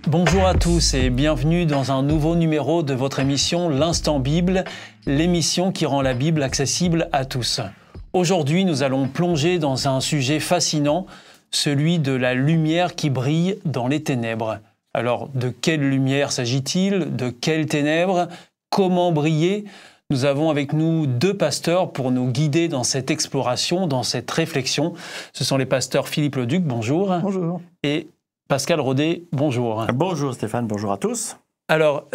Bonjour à tous et bienvenue dans un nouveau numéro de votre émission L'Instant Bible, l'émission qui rend la Bible accessible à tous. Aujourd'hui, nous allons plonger dans un sujet fascinant, celui de la lumière qui brille dans les ténèbres. Alors, de quelle lumière s'agit-il? De quelles ténèbres? Comment briller? Nous avons avec nous deux pasteurs pour nous guider dans cette exploration, dans cette réflexion. Ce sont les pasteurs Philippe Leduc, bonjour. Bonjour. Et Pascal Rodet, bonjour. Bonjour Stéphane, bonjour à tous. Alors,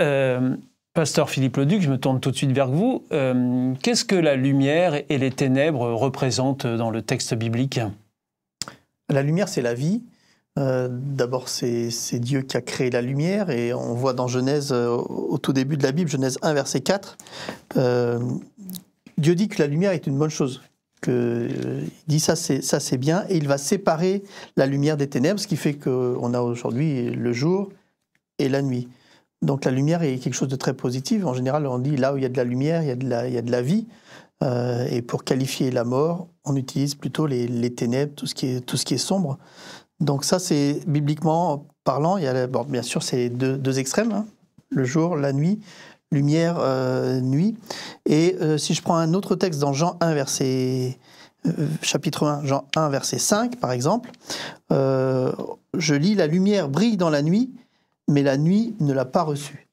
pasteur Philippe Leduc, je me tourne tout de suite vers vous. Qu'est-ce que la lumière et les ténèbres représentent dans le texte biblique? La lumière, c'est la vie. D'abord, c'est Dieu qui a créé la lumière, et on voit dans Genèse, au tout début de la Bible, Genèse 1, verset 4, Dieu dit que la lumière est une bonne chose. Il dit ça c'est bien, et il va séparer la lumière des ténèbres, ce qui fait qu'on a aujourd'hui le jour et la nuit. Donc la lumière est quelque chose de très positif. En général, on dit là où il y a de la lumière, il y a de la vie. Et pour qualifier la mort, on utilise plutôt les ténèbres, tout ce qui est sombre. Donc ça, c'est bibliquement parlant. Il y a, bon, bien sûr, c'est deux extrêmes, hein, le jour, la nuit. Lumière, nuit. Et si je prends un autre texte dans Jean 1, chapitre 1, Jean 1, verset 5, par exemple, je lis « La lumière brille dans la nuit, mais la nuit ne l'a pas reçue ».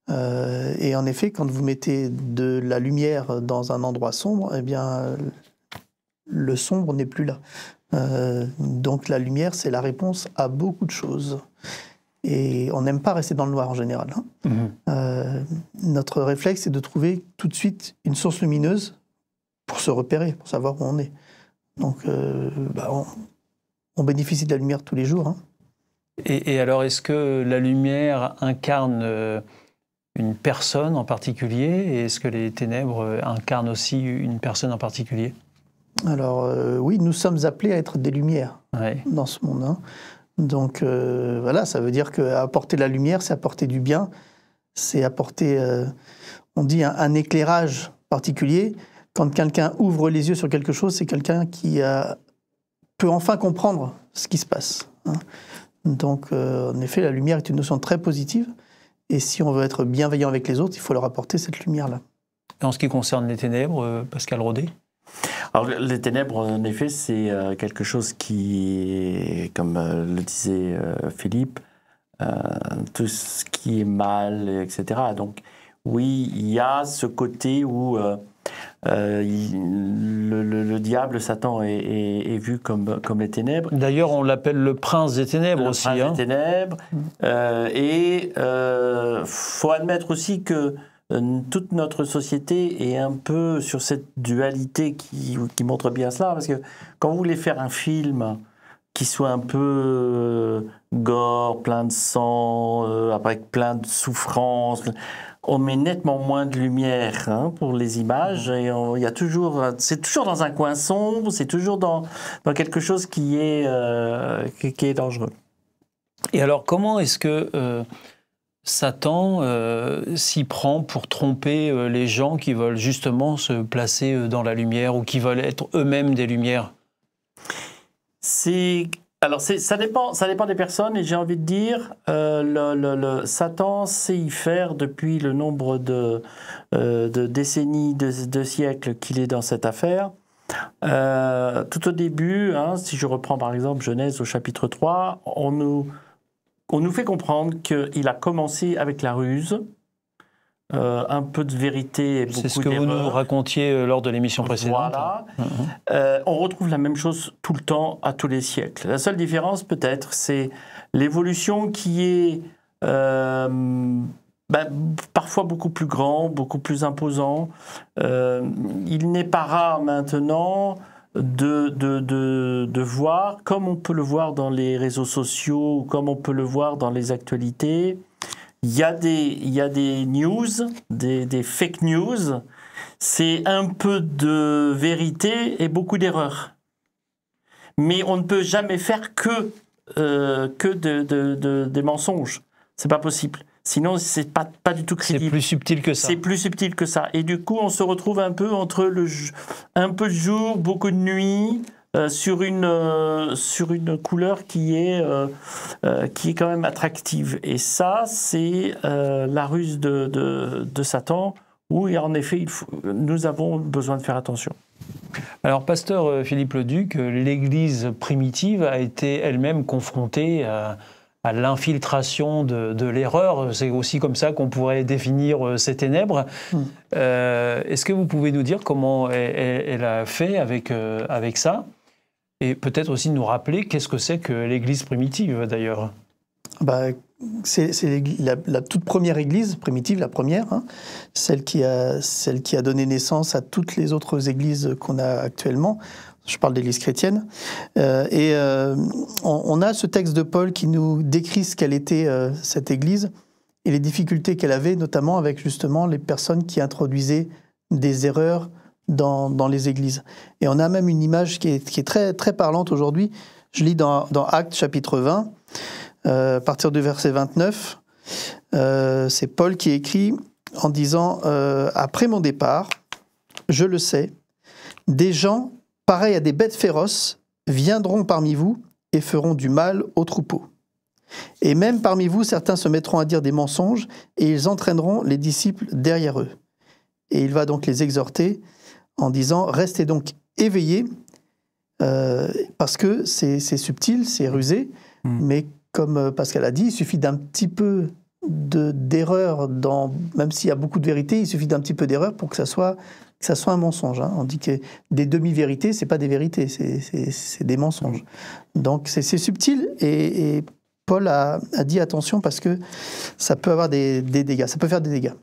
Et en effet, quand vous mettez de la lumière dans un endroit sombre, eh bien, le sombre n'est plus là. Donc la lumière, c'est la réponse à beaucoup de choses. Et on n'aime pas rester dans le noir en général. Hein. Notre réflexe, c'est de trouver tout de suite une source lumineuse pour se repérer, pour savoir où on est. Donc, on bénéficie de la lumière tous les jours. Hein. Et alors, est-ce que la lumière incarne une personne en particulier? Et est-ce que les ténèbres incarnent aussi une personne en particulier? Alors, oui, nous sommes appelés à être des lumières dans ce monde. Hein. Donc voilà, ça veut dire qu'apporter la lumière, c'est apporter du bien, c'est apporter, on dit, un éclairage particulier. Quand quelqu'un ouvre les yeux sur quelque chose, c'est quelqu'un qui peut enfin comprendre ce qui se passe. Hein. Donc en effet, la lumière est une notion très positive, et si on veut être bienveillant avec les autres, il faut leur apporter cette lumière-là. Et en ce qui concerne les ténèbres, Pascal Rodet? Alors, les ténèbres, en effet, c'est quelque chose qui est, comme le disait Philippe, tout ce qui est mal, etc. Donc, oui, il y a ce côté où le diable, Satan, est vu comme les ténèbres. D'ailleurs, on l'appelle le prince des ténèbres aussi. Le prince des ténèbres. Et faut admettre aussi que toute notre société est un peu sur cette dualité qui montre bien cela, parce que quand vous voulez faire un film qui soit un peu gore, plein de sang, avec plein de souffrance, on met nettement moins de lumière pour les images, et c'est toujours dans un coin sombre, c'est toujours dans quelque chose qui est dangereux. Et alors, comment est-ce que Satan s'y prend pour tromper les gens qui veulent justement se placer dans la lumière, ou qui veulent être eux-mêmes des lumières? Ça dépend des personnes, et j'ai envie de dire, Satan sait y faire depuis le nombre de décennies, de siècles qu'il est dans cette affaire. Tout au début, si je reprends par exemple Genèse au chapitre 3, on nous fait comprendre qu'il a commencé avec la ruse, un peu de vérité et beaucoup d'erreurs. C'est ce que vous nous racontiez lors de l'émission précédente. Voilà. On retrouve la même chose tout le temps, à tous les siècles. La seule différence, peut-être, c'est l'évolution qui est parfois beaucoup plus grand, beaucoup plus imposant. Il n'est pas rare maintenant de voir, comme on peut le voir dans les réseaux sociaux, ou comme on peut le voir dans les actualités, il y a des news, des fake news. C'est un peu de vérité et beaucoup d'erreurs. Mais on ne peut jamais faire que des mensonges. C'est pas possible. Sinon, c'est pas du tout crédible. C'est plus subtil que ça. C'est plus subtil que ça. Et du coup, on se retrouve un peu entre un peu de jour, beaucoup de nuit, sur une couleur qui est quand même attractive. Et ça, c'est la ruse de Satan, où en effet, nous avons besoin de faire attention. Alors, pasteur Philippe Leduc, l'Église primitive a été elle-même confrontée à l'infiltration de l'erreur. C'est aussi comme ça qu'on pourrait définir ces ténèbres. Est-ce que vous pouvez nous dire comment elle a fait avec ça? Et peut-être aussi nous rappeler qu'est-ce que c'est que l'Église primitive, d'ailleurs? C'est la toute première Église primitive, la première, hein, celle qui a donné naissance à toutes les autres églises qu'on a actuellement. Je parle d'Église chrétienne. On a ce texte de Paul qui nous décrit ce qu'elle était, cette Église, et les difficultés qu'elle avait, notamment avec justement les personnes qui introduisaient des erreurs dans les églises. Et on a même une image qui est très, très parlante aujourd'hui. Je lis dans Actes chapitre 20, à partir du verset 29, c'est Paul qui écrit en disant « Après mon départ, je le sais, des gens pareils à des bêtes féroces viendront parmi vous et feront du mal aux troupeaux. Et même parmi vous, certains se mettront à dire des mensonges et ils entraîneront les disciples derrière eux. » Et il va donc les exhorter en disant « Restez donc éveillés, parce que c'est subtil, c'est rusé, mais comme Pascal a dit, il suffit d'un petit peu d'erreur, même s'il y a beaucoup de vérité, il suffit d'un petit peu d'erreur pour que ça soit un mensonge. Hein. On dit que des demi-vérités, c'est pas des vérités, c'est des mensonges. Donc c'est subtil et Paul a dit attention parce que ça peut avoir des dégâts, ça peut faire des dégâts.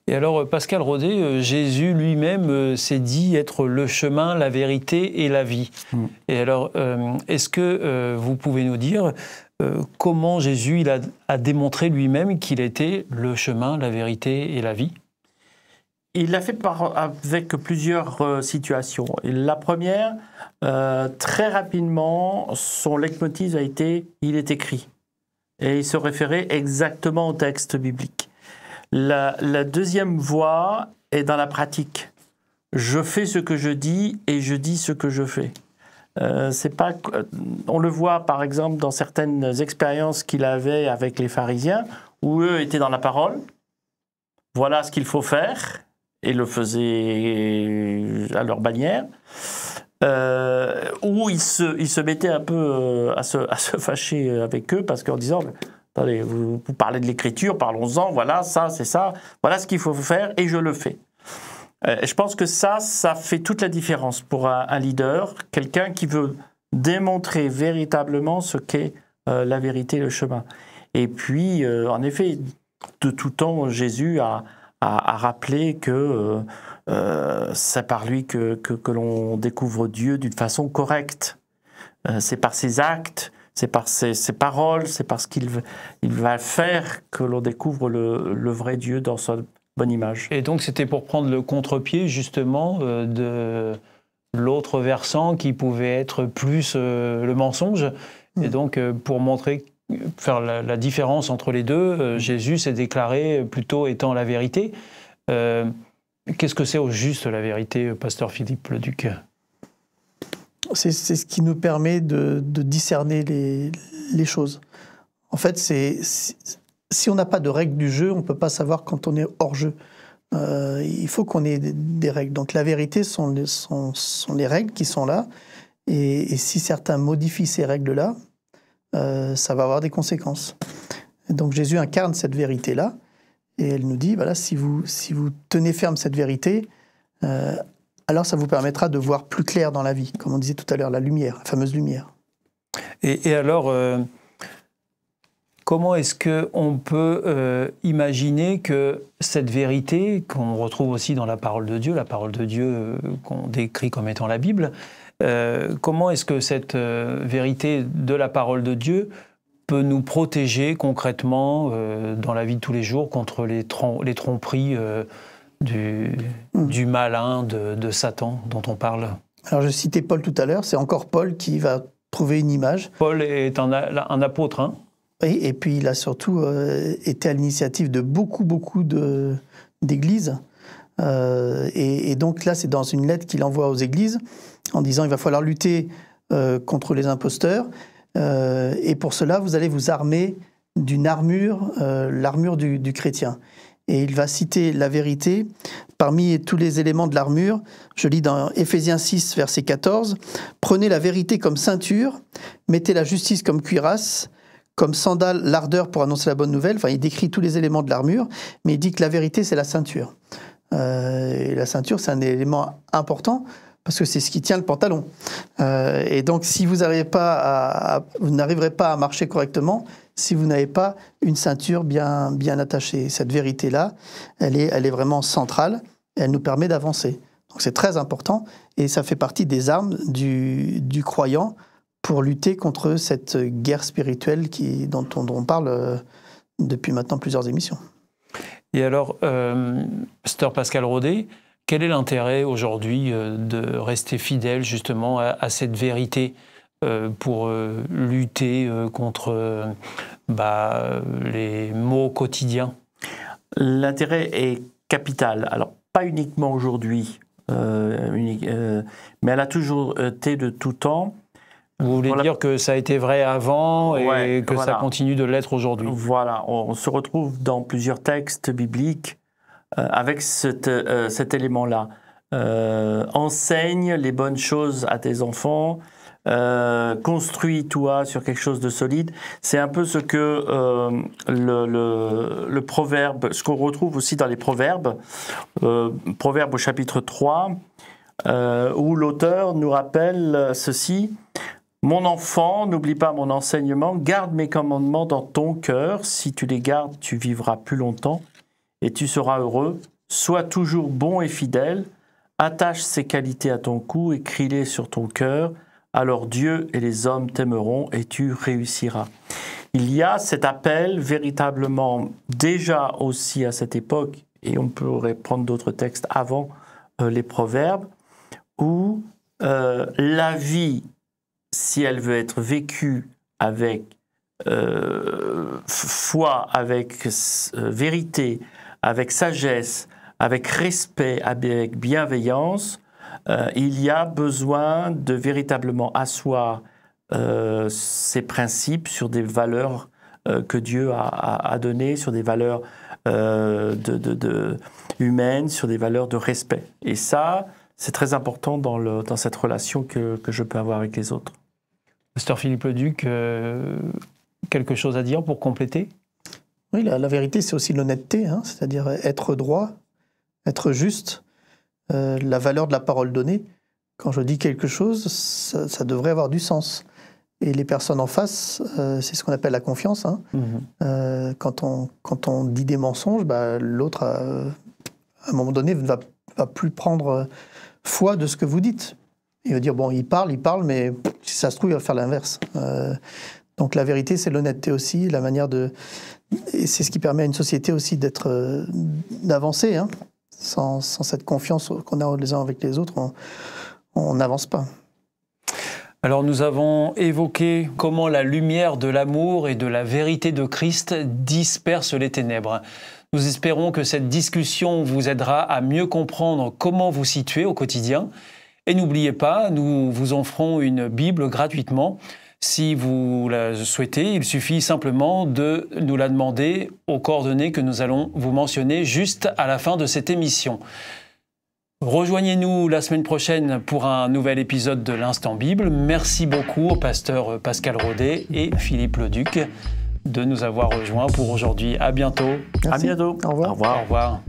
Et alors, Pascal Rodet, Jésus lui-même s'est dit être le chemin, la vérité et la vie. Et alors, est-ce que vous pouvez nous dire comment Jésus a démontré lui-même qu'il était le chemin, la vérité et la vie? Il l'a fait avec plusieurs situations. Et la première, très rapidement, son leitmotiv a été « il est écrit ». Et il se référait exactement au texte biblique. La deuxième voie est dans la pratique. Je fais ce que je dis et je dis ce que je fais. On le voit par exemple dans certaines expériences qu'il avait avec les pharisiens, où eux étaient dans la parole. Voilà ce qu'il faut faire, et le faisaient à leur bannière. Où il se mettait un peu à se fâcher avec eux, parce qu'en disant... Attendez, vous parlez de l'écriture, parlons-en, voilà, ça, c'est ça, voilà ce qu'il faut faire et je le fais. Je pense que ça fait toute la différence pour un leader, quelqu'un qui veut démontrer véritablement ce qu'est la vérité, le chemin. Et puis, en effet, de tout temps, Jésus a rappelé que c'est par lui que l'on découvre Dieu d'une façon correcte. C'est par ses actes, c'est par ses paroles, c'est parce qu'il va faire que l'on découvre le vrai Dieu dans sa bonne image. Et donc c'était pour prendre le contre-pied justement de l'autre versant qui pouvait être plus le mensonge. Et donc pour faire la différence entre les deux, Jésus s'est déclaré plutôt étant la vérité. Qu'est-ce que c'est au juste la vérité, pasteur Philippe Leduc? C'est ce qui nous permet de discerner les choses. En fait, si on n'a pas de règles du jeu, on ne peut pas savoir quand on est hors jeu. Il faut qu'on ait des règles. Donc la vérité sont les règles qui sont là. Et si certains modifient ces règles-là, ça va avoir des conséquences. Et donc Jésus incarne cette vérité-là. Et elle nous dit, voilà, si vous tenez ferme cette vérité, alors ça vous permettra de voir plus clair dans la vie, comme on disait tout à l'heure, la lumière, la fameuse lumière. Et alors, comment est-ce qu'on peut imaginer que cette vérité, qu'on retrouve aussi dans la parole de Dieu qu'on décrit comme étant la Bible, comment est-ce que cette vérité de la parole de Dieu peut nous protéger concrètement dans la vie de tous les jours contre les tromperies du malin, de Satan dont on parle? Alors je citais Paul tout à l'heure, c'est encore Paul qui va trouver une image. Paul est un apôtre, hein? Oui, et puis il a surtout été à l'initiative de beaucoup d'églises Et donc là, c'est dans une lettre qu'il envoie aux églises en disant il va falloir lutter contre les imposteurs. Et pour cela, vous allez vous armer d'une armure, l'armure du chrétien. Et il va citer la vérité parmi tous les éléments de l'armure. Je lis dans Éphésiens 6, verset 14. « Prenez la vérité comme ceinture, mettez la justice comme cuirasse, comme sandale l'ardeur pour annoncer la bonne nouvelle. » Enfin, il décrit tous les éléments de l'armure, mais il dit que la vérité, c'est la ceinture. Et la ceinture, c'est un élément important parce que c'est ce qui tient le pantalon. Et donc, si vous n'arriverez pas à marcher correctement, si vous n'avez pas une ceinture bien attachée. Cette vérité-là, elle est vraiment centrale, et elle nous permet d'avancer. Donc c'est très important, et ça fait partie des armes du croyant pour lutter contre cette guerre spirituelle dont on parle depuis maintenant plusieurs émissions. Et alors, Pasteur Pascal Rodet, quel est l'intérêt aujourd'hui de rester fidèle justement à cette vérité pour lutter contre les maux quotidiens? L'intérêt est capital. Alors, pas uniquement aujourd'hui, mais elle a toujours été de tout temps. Vous voulez dire que ça a été vrai avant et que ça continue de l'être aujourd'hui? Voilà, on se retrouve dans plusieurs textes bibliques avec cet élément-là. Enseigne les bonnes choses à tes enfants, construis-toi sur quelque chose de solide. C'est un peu ce que le proverbe, ce qu'on retrouve aussi dans les proverbes, proverbe au chapitre 3, où l'auteur nous rappelle ceci: « Mon enfant, n'oublie pas mon enseignement, garde mes commandements dans ton cœur. Si tu les gardes, tu vivras plus longtemps et tu seras heureux. Sois toujours bon et fidèle. Attache ces qualités à ton cou, écris-les sur ton cœur. Alors Dieu et les hommes t'aimeront et tu réussiras. » Il y a cet appel véritablement déjà aussi à cette époque, et on pourrait prendre d'autres textes avant les proverbes, où la vie, si elle veut être vécue avec foi, avec vérité, avec sagesse, avec respect, avec bienveillance, il y a besoin de véritablement asseoir ces principes sur des valeurs que Dieu a données, sur des valeurs humaines, sur des valeurs de respect. Et ça, c'est très important dans cette relation que je peux avoir avec les autres. Pasteur Philippe Leduc, quelque chose à dire pour compléter? Oui, la vérité, c'est aussi l'honnêteté, hein, c'est-à-dire être droit, être juste, la valeur de la parole donnée. Quand je dis quelque chose, ça devrait avoir du sens. Et les personnes en face, c'est ce qu'on appelle la confiance. Hein. Quand on dit des mensonges, l'autre, à un moment donné, ne va plus prendre foi de ce que vous dites. Il va dire, bon, il parle, mais si ça se trouve, il va faire l'inverse. Donc la vérité, c'est l'honnêteté aussi, la manière de... Et c'est ce qui permet à une société aussi d'avancer. Hein. Sans cette confiance qu'on a les uns avec les autres, on n'avance pas. Alors nous avons évoqué comment la lumière de l'amour et de la vérité de Christ disperse les ténèbres. Nous espérons que cette discussion vous aidera à mieux comprendre comment vous situer au quotidien. Et n'oubliez pas, nous vous offrons une Bible gratuitement. Si vous la souhaitez, il suffit simplement de nous la demander aux coordonnées que nous allons vous mentionner juste à la fin de cette émission. Rejoignez-nous la semaine prochaine pour un nouvel épisode de l'Instant Bible. Merci beaucoup au pasteur Pascal Rodet et Philippe Leduc de nous avoir rejoints pour aujourd'hui. À bientôt. Merci. À bientôt. Au revoir. Au revoir. Au revoir.